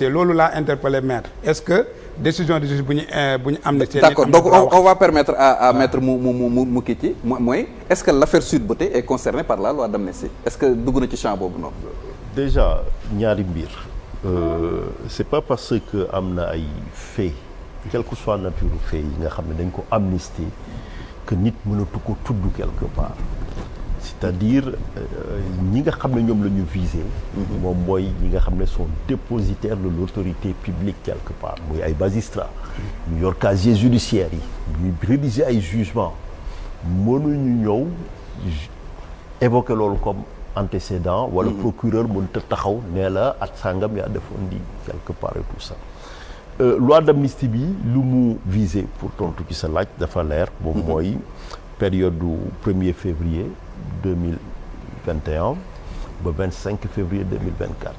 te loolu laa interpellé maître est-ce que décision de justice bu ñu amnistie. d'accord donc on va permettre à maître mu kii ci mooy est-ce que l'affaire Sweet Beauté est concernée par la loi d'amnistie est-ce que dugg na ci champ boobu noonu. déjà ñaari mbir c'est pas parce que am na ay faits quelle que soit nature faits yi nga xam ne dañ ko amnistier que nit mënatu ko tudd quelque part. c'est-à-dire ñi nga xam ne ñoom la ñu viser. moom mooy ñi nga xam ne sont dépositaires de l'autorité publique quelque part muy ay magistrats. ñu yor casier judiciaire yi. ñuy rédiger ay jugements mënuñu ñëw évoquer loolu comme antécédent. wala procureur mënut a taxaw nee la at sangam yaa defoon di quelque part et tout ça. loi d'amnistie bi lu mu viser pour tontu ci sa laaj dafa leer. moom mooy période du 1er février. 2021 ba 25 février 2024.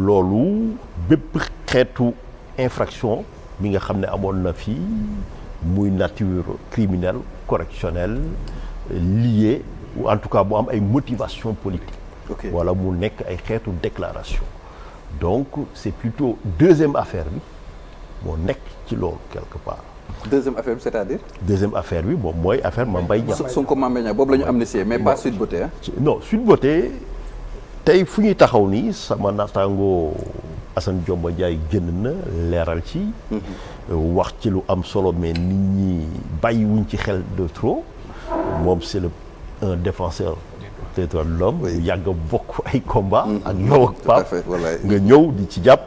loolu bépp xeetu infraction bi nga xam ne amoon na fii muy nature criminelle correctionnelle liée ou en tout cas mu am ay motivation politique. wala mu nekk ay xeetu déclaration. donc c'est plutôt deuxième affaire bi moo nekk ci loolu quelque part. deuxième affaire bi c'est-à-dire. deuxième affaire bi moom mooy affaire Mame Mbaye Niang. Sonko Mame Mbaye Niang boobu la ñu amnistié mais pas Sweet Beauté ah. non Sweet Beauté tey fu ñuy taxaw nii sama naataango Assane Dioma Ndiaye génn na leeral ci. wax ci lu am solo mais nit ñi bàyyiwuñ ci xel de trop moom c'est un défenseur des droits de l'homme yàgg a bokk ay combat ak yow ak Pape nga ñëw di ci jàpp.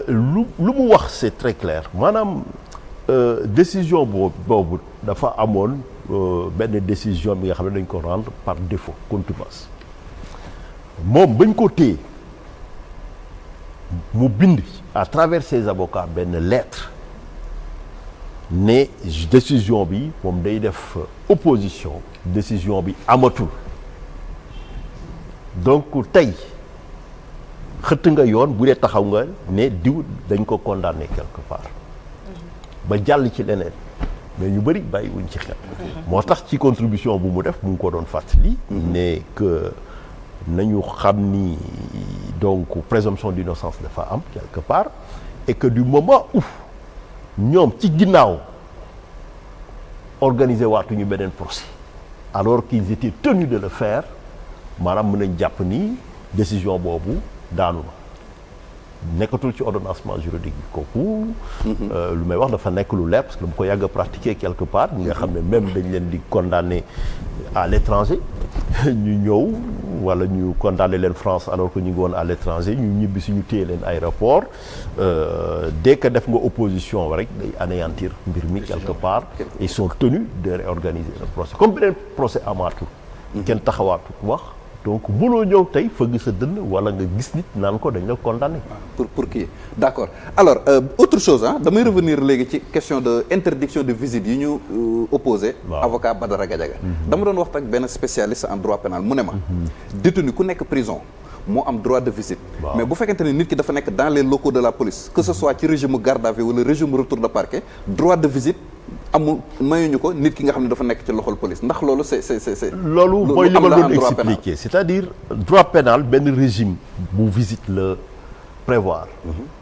lu mu wax c'est très clair maanaam. décision boobu dafa amoon benn décision bi nga xam ne dañ ko rendre par défaut contumace moom bañ ko téye mu bind à travers ses avocats benn lettre ne décision bi moom day def opposition décision bi amatul donc tey xëtt nga yoon bu dee taxaw nga ne diw dañ ko condamné quelque part ba jàll ci leneen mais ñu bëri bàyyiwuñ ci xel. moo tax ci contribution bu mu def mu ngi ko doon fàttali. ne que nañu xam ni donc présomption d'innocence dafa am quelque part et que du moment où ñoom ci ginnaaw organiser waatuñu beneen procès alors qu'ils étaient tenus de le faire maanaam mën nañ jàpp ni décision boobu daanu na. nekkatul ci ordonnancement juridique bi kooku. lu may wax dafa nekk lu leer parce que dama ko yàgg a pratiquer quelque part ñi nga xam ne même dañ leen di condamner à l'étranger ñu ñëw wala ñu condamner leen France alors que ñu ngi woon à l'étranger ñu ñibbi si ñu téye leen aéroport dès que def nga opposition rek day anéantir mbir mi quelque part ils sont tenus de réorganiser le procès comme beneen procès amaatul kenn taxawaatul wax. donc mënoo ñëw tey fëgg sa dënn wala nga gis nit naan ko dañ la condamné. pour kii d'accord alors autre chose damay revenir léegi ci question de interdiction de visite yi ñu opposé avocat Badara Gadiaga dama doon wax ak benn spécialiste en droit pénal mu ne ma détenu ku nekk prison moo am droit de visite mais bu fekkente ne nit ki dafa nekk dans les locaux de la police que ce soit ci régime garde à vue wala régime retour de parquet droit de visite amul mayuñu ko nit ki nga xam ne dafa nekk ci loxol police ndax loolu c'est loolu mooy li ma doon expliquer c'est-à-dire droit pénal benn régime bu visite la prévoir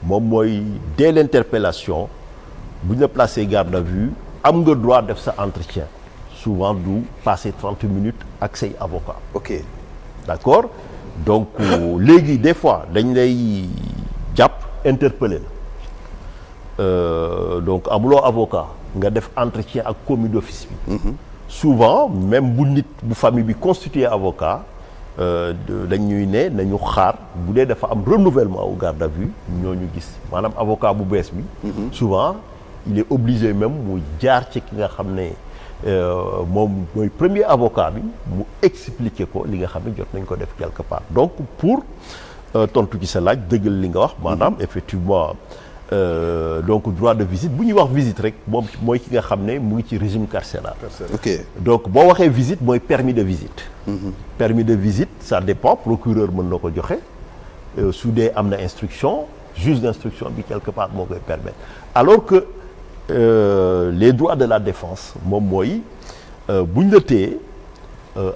moom mooy dès l'interpellation bu ñu la placé garde à vue am nga droit def sa entretien souvent du passer 30 minutes ak say avocat ok d'accord donc léegi des fois dañ lay jàpp interpeller la donc amuloo avocat nga def entretien ak commis d'office bi souvent même bu nit bu famille bi constitué avocat dañuy ne nañu xaar bu dee dafa am renouvellement au garde à vue ñooñu gis maanaam avocat bu bees bi souvent il est obligé même mu jaar ci ki nga xam ne moom mooy premier avocat bi mu expliquer ko li nga xam ne jot nañ ko def quelque part donc pour tontu ci sa laaj dëggal li nga wax maanaam effectivement donc droit de visite bu ñuy wax visite rek moom mooy ki nga xam ne mu ngi ci régime carcéral. ok donc boo waxee visite mooy permis de visite. permis de visite ça dépend procureur mën na ko joxe su dee am na instruction juge d'instruction bi quelque part moo koy permettre alors que les droits de la défense moom mooy bu ñu la téye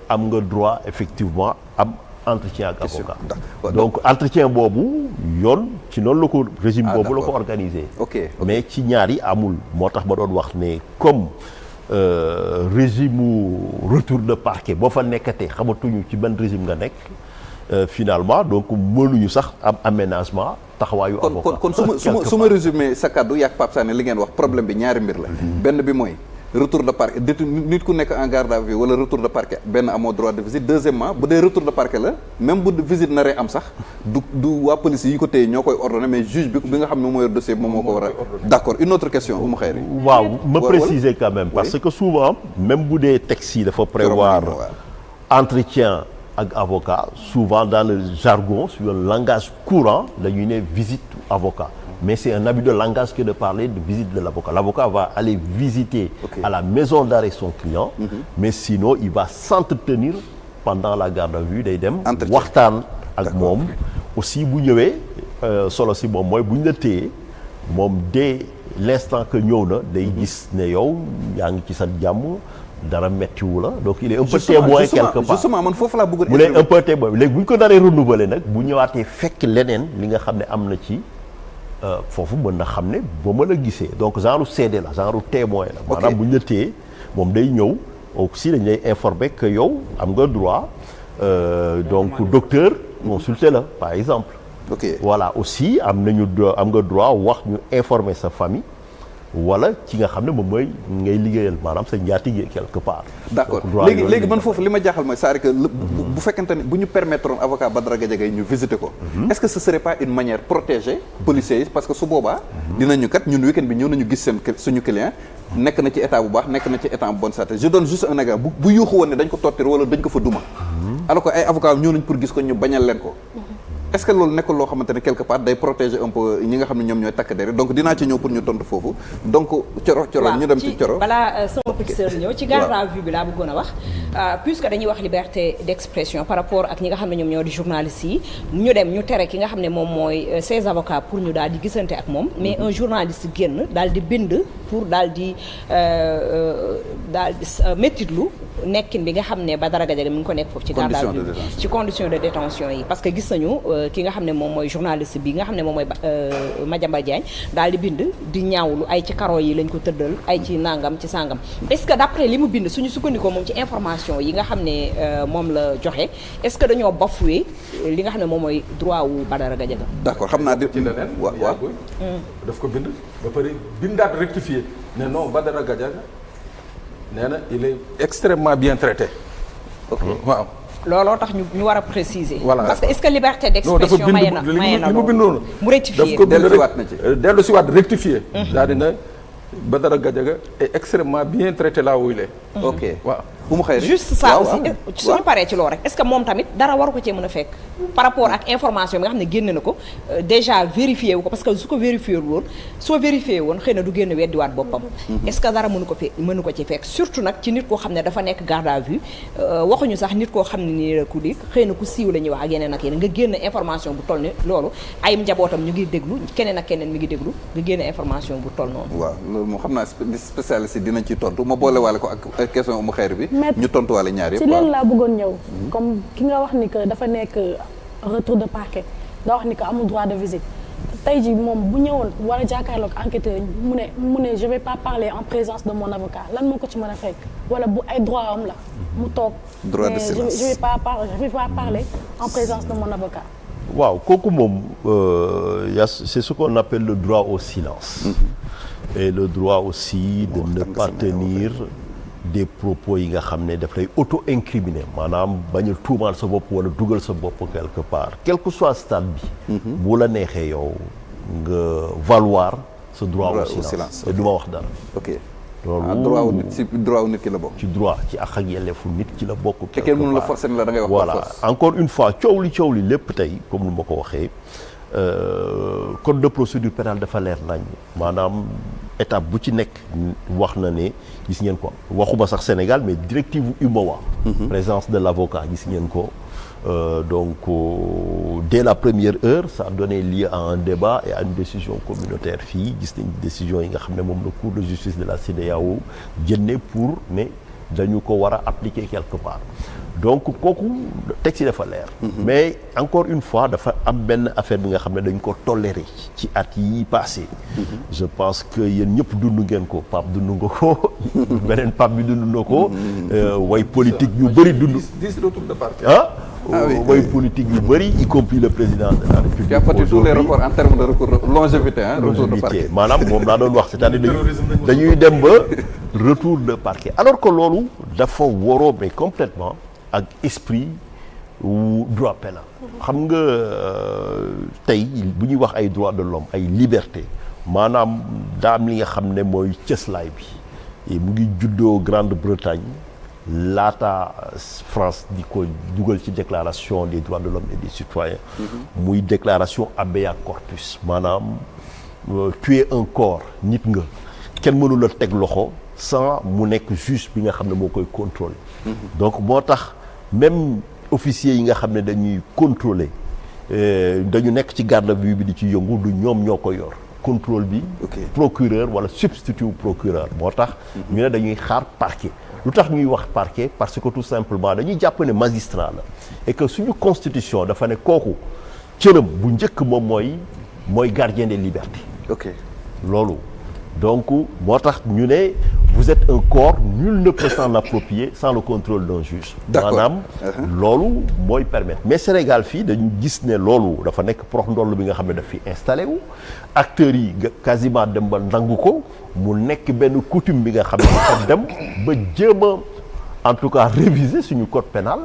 am nga droit effectivement am entretien ak avocat donc entretien boobu yoon ci noonu la ko régime boobu la ko organisé mais ci ñaar yi amul moo tax ma doon wax ne comme régime retour de parquet boo fa nekkatee xamatuñu ci ban régime nga nekk finalement donc mënuñu sax am aménagement taxawaayu avocat kon su ma résumé sa kaddu yaag Pape Sané li ngeen wax problème bi ñaari mbir la benn bi mooy retour de parquet nit ku nekk en garde à vue wala retour de parquet benn amoo droit de visite deuxièmement bu dee retour de parquet la même bu visite naree am sax du waa police yi ko téye ñoo koy ordonné mais juge bi nga xam ne moo yor dossier bi moom moo ko war a d'accord une autre question Oumou Khayri waaw ma préciser quand même parce que souvent même bu dee texte yi dafa prévoir entretien ak avocat souvent dans le jargon sur le langage courant dañuy ne visite avocat mais c'est un habit de langage que de parler de visite de l'avocat. L'avocat va aller visiter à la maison d'arrêt son client, mais sinon il va s'entretenir pendant la garde à vue day dem waxtaan ak moom aussi bu ñëwee solo si moom mooy bu ñu la téye moom dès l'instant que ñëw na day gis ne yow yaa ngi ci sa jàmm dara mettiwu la donc il est un peu témoin quelque part justement man foofu laa bëgg mu ne un peu témoin léegi bu ñu ko daree renouveler nag bu ñëwaatee fekk leneen li nga xam ne am na ci foofu mën na xam ne ba ma la gisee donc genre seede la genre témoin la maanaam bu ñu la téye moom day ñëw aussi dañ lay informer que yow am nga droit donc docteur consulter la par exemple voilà aussi am nga droit wax ñu informer sa famille wala ci nga xam ne moom mooy ngay liggéeyal maanaam sa njaatige quelque part. d'accord léegi man foofu li ma jaaxal mooy c'est-à-dire que bu fekkente ne bu ñu permettre avocat Badara Gadiaga ñu visiter ko. est-ce que ce serait pas une manière protégée policiers yi parce que su boobaa. dinañu kat ñun week-end bi ñëw nañu gis suñu client nekk na ci état bu baax nekk na ci état bu bonne santé je donne juste un exemple bu yuuxu woon ne dañ ko torturer wala dañ ko fa duma. alors que ay avocats ñëw nañ pour gis ko ñu bañal leen ko. est-ce que loolu nekkul loo xamante ne quelque part day protéger un peu ñi nga xam ne ñoom ñooy takk der donc dinaa ci ñëw pour ñu tontu foofu donc coro ñu dem ci coro balaa sama petite sœur ñëw ci garde à vue bi laa bëggoon a wax puisque dañuy wax liberté d'expression par rapport ak ñi nga xam ne ñoom ñoo di journalistes yi ñu dem ñu tere ki nga xam ne moom mooy ses avocats pour ñu daal di gisante ak moom mais un journaliste génn daal di bind pour daal di méttitlu nekkin bi nga xam ne Badara Gadiaga mi ngi ko nekk foofu ci garde à vue ci condition de détention yi parce que gis nañu ki nga xam ne moom mooy journaliste bi nga xam ne moom mooy Madiambal Diagne daal di bind di ñaawlu ay ci karo yi lañ ko tëddal ay ci nangam ci sangam est-ce que d'après li mu bind suñu sukkandikoo moom ci information yi nga xam ne moom la joxe est-ce que dañoo bafoué li nga xam ne moom mooy droit wu Badara Gadiaga. d'accord xam naa ci leneen waaw daf ko bind ba pare bindaat rectifié ne non Badara Gadiaga nee na il est extrêmement bien traité. waaw. looloo tax ñu war a préciser. voilà parce que est-ce que liberté d'expression maye na li mu bindoon mu rectifier daf ko dellu si waat rectifier daal dina Badara Gadiaga est extrêmement bien traité là où il est. ok waaw. bu mu xëy juste ça aussi suñu paree ci loolu rek est-ce que moom tamit dara waru ko cee mën a fekk par rapport ak information bi nga xam ne génne na ko déjà vérifié wu ko parce que su ko vérifié woon soo vérifié woon xëy na du génn weddiwaat boppam est-ce que dara mënu ko ci fekk surtout nag ci nit koo xam ne dafa nekk garde à vue waxuñu sax nit koo xam ne nii ku di xëy na ku siiw la ñuy wax ak yeneen ak yeneen nga génn information bu toll ni loolu ay njabootam ñu ngi déglu keneen ak keneen mi ngi déglu nga génn information bu toll noonu. waaw loolu moom xam naa spécialiste yi dinañ ci tontu ma boole waale ko ak question mu xeer bi ñu tontuwaale ñaar yëpp ci leen laa bëggoon ñëw comme ki nga wax ni que dafa nekk retour de parquet nga wax ni que amul droit de visite tey jii moom bu ñëwoon war a jàkkaarloog enquêteur mu ne je vais pas parler en présence de mon avocat lan moo ko ci mën a fekk wala bu ay droit am la mu toog droit de silence je vais pas parler en présence de mon avocat. waaw kooku moom c'est ce qu'on appelle le droit au silence et le droit aussi de ne pas tenir des propos yi nga xam ne daf lay auto-incriminer maanaam bañ a tuumaal sa bopp wala dugal sa bopp quelque part quel que soit stade bi bu la neexee yow nga valoir ce droit au silence te du ma wax dara ok loolu droit wu nit ki la bokk ci droit ci àq ak yelleefu nit ki la bokk te kenn mënu la forcer ne la da ngay wax voilà encore une fois coow li lépp tey comme nu ma ko waxee code de procédure pénale dafa leer nañ maanaam étape bu ci nekk wax na ne gis ngeen ko waxuma sax Sénégal mais directive UMOA présence de l'avocat gis ngeen ko donc dès la première heure ça a donné lieu à un débat et à une décision communautaire fii gis nañ décision yi nga xam ne moom la cour de justice de la CEDEAO génne pour ne dañu ko war a appliquer quelque part donc kooku texte yi dafa leer. mais encore une fois dafa am benn affaire bi nga xam ne dañ ko toléré ci at yi passé. je pense que yéen ñëpp dund ngeen ko Pape dund nga ko beneen Pape bi dund na ko. way politique yu bëri dund. 10 retours de parquet. way politique yu bëri y compris le président de la République. qui a battu tous les records en termes de recours longévité retour de parquet. maanaam moom laa doon wax c'est-à-dire dañuy dem ba retour de parquet alors que loolu dafa waroo mais complètement ak esprit wu droit pénal xam nga tey bu ñuy wax ay droits de l'homme ay liberté maanaam daa am li nga xam ne mooy cëslaay bi mu ngi juddoo Grande-Bretagne laata France di ko dugal ci déclaration des droits de l'homme et des citoyens muy déclaration habeas corpus maanaam tu es un corps nit nga kenn mënu la teg loxo sans mu nekk juge bi nga xam ne moo koy contrôler donc moo tax même officiers yi nga xam ne dañuy contrôler dañu nekk ci garde à vue bi di ci yëngu du ñoom ñoo ko yor contrôle bi procureur wala substitut procureur moo tax ñu ne dañuy xaar parquet lu tax ñuy wax parquet parce que tout simplement dañuy jàpp ne magistrat la et que suñu constitution dafa ne kooku cëram bu njëkk moom mooy gardien des libertés loolu donc moo tax ñu ne vous êtes un corps nul ne peut s'en approprier sans le contrôle d'un juge maanaam loolu mooy permettre mais Sénégal fii dañu gis ne loolu dafa nekk prox ndoll bi nga xam ne daf fi installé wu acteurs yi quasiment dem ba nangu ko mu nekk benn coutume bi nga xam ne dafa dem ba jéem a en tout cas réviser suñu code pénal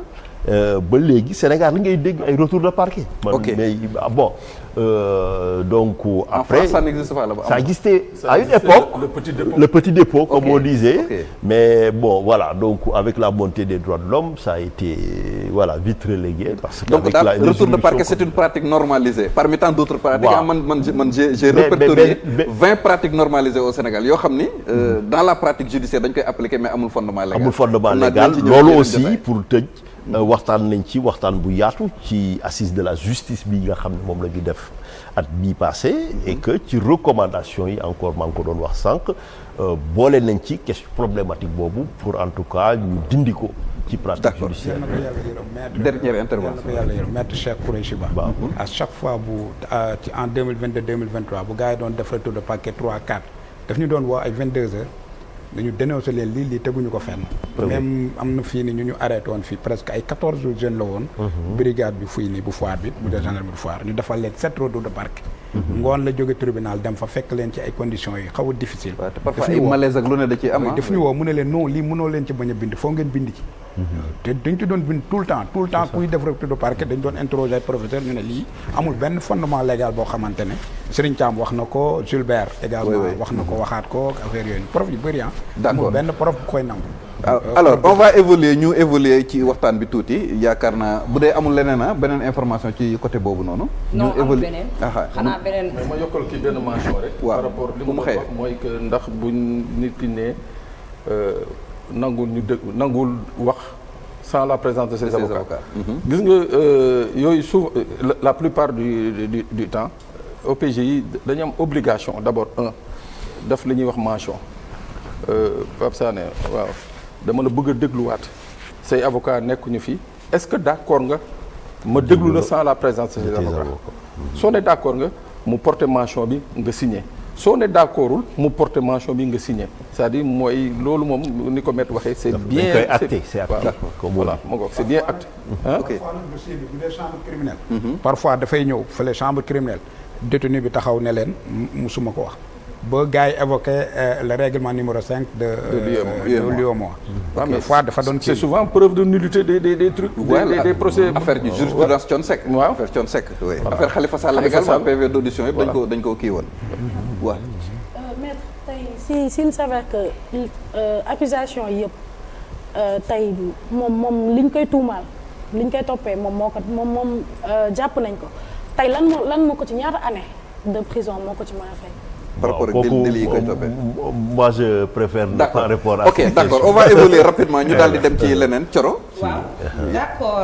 ba léegi Sénégal li ngay dégg ay retour de parquet mais bon donc après en France, ça n'existe pas là-bas. Ça existait à une époque le petit dépôt comme on disait mais bon voilà donc avec la montée des droits de l'homme ça a été voilà vite relégué parce que donc le retour de parquet c'est une pratique normalisée parmi tant d'autres pratiques man j'ai répertorié 20 pratiques normalisées au Sénégal yoo xam ni dans la pratique judiciaire dañ koy appliquer mais amul fondement légal loolu aussi pour tëj waxtaan nañ ci waxtaan bu yaatu ci assise de la justice bi nga xam ne moom la ñu def at bii passé et que ci recommandation yi encore maa ngi ko doon wax sànq boole nañ ci question problématique boobu pour en tout cas ñu dindi ko ci pratique judiciaire. Dernière intervention. Maître Cheikh Khoureyssi Ba. À chaque fois ci en 2022 2023 bu gars yi doon def retour de parquet 3 4 daf ñu doon woo ay 22 heures. dañu dénoncé leen lii teguñu ko fenn. même am na fii ni ñu arrêté woon fii presque ay 14 jeunes la woon. brigade bi fuy nii bu Foire bi bu dee gendarmerie bu Foire ñu defal leen 7 retours de parquet. ngoon la jóge tribunal dem fa fekk leen ci ay conditions yi xaw a difficile. te parfois ay malaise ak lu ne da ciy am. daf ñu woo mu ne leen non lii mënoo leen ci bañ a bind foo ngeen bind ci. te dañ ci doon bind tout le temps kuy def retour de parquet dañ doon interroger professeur ñu ne lii amul benn fondement légal boo xamante ne Serigne Thiam wax na ko Gilbert également wax na ko waxaat ko affaire yooyu prof yu bëri amul benn prof bu koy nangu. alors on va évoluer ci waxtaan bi tuuti yaakaar naa bu dee amul leneen beneen information ci côté boobu noonu. non amul beneen xanaa beneen. mais ma yokkal kii benn mention rek. par rapport li mu wax mooy que ndax buñ nit ki ne nangul wax sans la présence de ses avocats. gis nga yooyu souvent la plupart du temps OPG yi dañu am obligation d'abord def li ñuy wax mention Pape Sané waaw. dama la bëgg a dégluwaat say avocat nekkuñu fi est-ce que d'accord nga ma déglu la sans la présence de ses avocats soo ne d'accord nga mu porter mention bi nga signer soo ne d'accordul mu porter mention bi nga signer c'est-à-dire mooy loolu moom ni ko maître waxee c'est bien c'est acté voilà ma ngoog c'est bien acté parfois nag dossier bi bu dee chambre criminelle parfois dafay ñëw fële chambre criminelle détenu bi taxaw ne leen musuma ko wax ba gars yi évoqué le règlement numéro 5 de l'UEMOA. mais fois dafa doon c'est souvent preuve de nullité des trucs. des procès affaire du jurisprudence Thione Seck. waaw affaire Thione Seck. affaire Khalifa Sall également PV d'audition yëpp dañ ko kii woon. waaw. maître tey s'il s'avère que accusation yëpp tey moom liñ koy tuumaal liñ koy toppee moom jàpp nañ ko tey lan moo ko ci ñaata année de prison moo ko ci mën a fay. par rapport ak délit yi koy toppee. moi je préfère ne pas répondre à ok d'accord on va évoluer rapidement ñu daal di dem ci leneen Thioro. waaw d'accord.